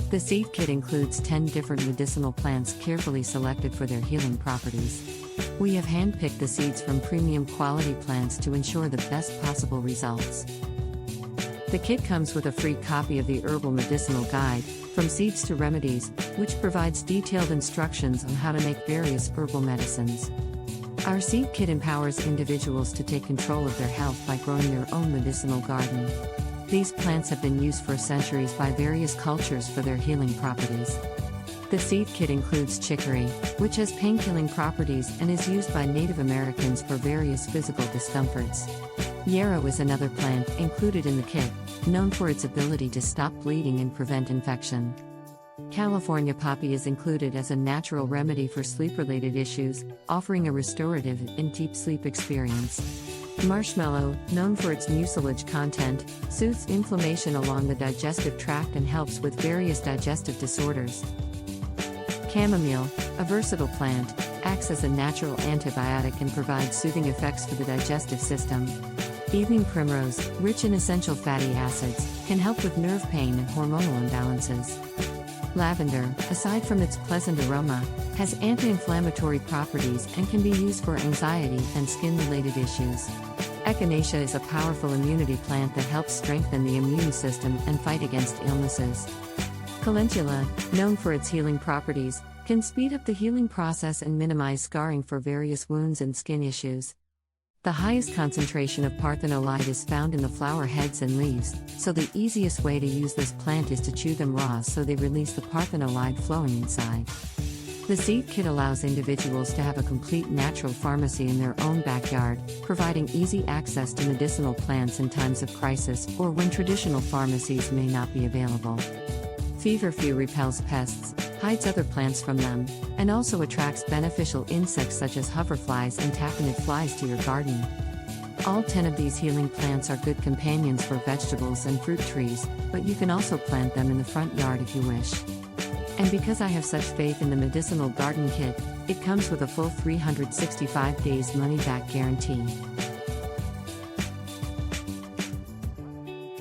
The seed kit includes 10 different medicinal plants carefully selected for their healing properties. We have handpicked the seeds from premium quality plants to ensure the best possible results. The kit comes with a free copy of the Herbal Medicinal Guide, From Seeds to Remedies, which provides detailed instructions on how to make various herbal medicines. Our seed kit empowers individuals to take control of their health by growing their own medicinal garden. These plants have been used for centuries by various cultures for their healing properties. The seed kit includes chicory, which has pain-killing properties and is used by Native Americans for various physical discomforts. Yarrow is another plant included in the kit, known for its ability to stop bleeding and prevent infection. California poppy is included as a natural remedy for sleep-related issues, offering a restorative and deep sleep experience. Marshmallow, known for its mucilage content, soothes inflammation along the digestive tract and helps with various digestive disorders. Chamomile, a versatile plant, acts as a natural antibiotic and provides soothing effects for the digestive system. Evening primrose, rich in essential fatty acids, can help with nerve pain and hormonal imbalances. Lavender, aside from its pleasant aroma, has anti-inflammatory properties and can be used for anxiety and skin-related issues. Echinacea is a powerful immunity plant that helps strengthen the immune system and fight against illnesses. Calendula, known for its healing properties, can speed up the healing process and minimize scarring for various wounds and skin issues. The highest concentration of parthenolide is found in the flower heads and leaves, so the easiest way to use this plant is to chew them raw so they release the parthenolide flowing inside. The seed kit allows individuals to have a complete natural pharmacy in their own backyard, providing easy access to medicinal plants in times of crisis or when traditional pharmacies may not be available. Feverfew repels pests, hides other plants from them, and also attracts beneficial insects such as hoverflies and taconid flies to your garden. All 10 of these healing plants are good companions for vegetables and fruit trees, but you can also plant them in the front yard if you wish. And because I have such faith in the medicinal garden kit, it comes with a full 365 days money-back guarantee.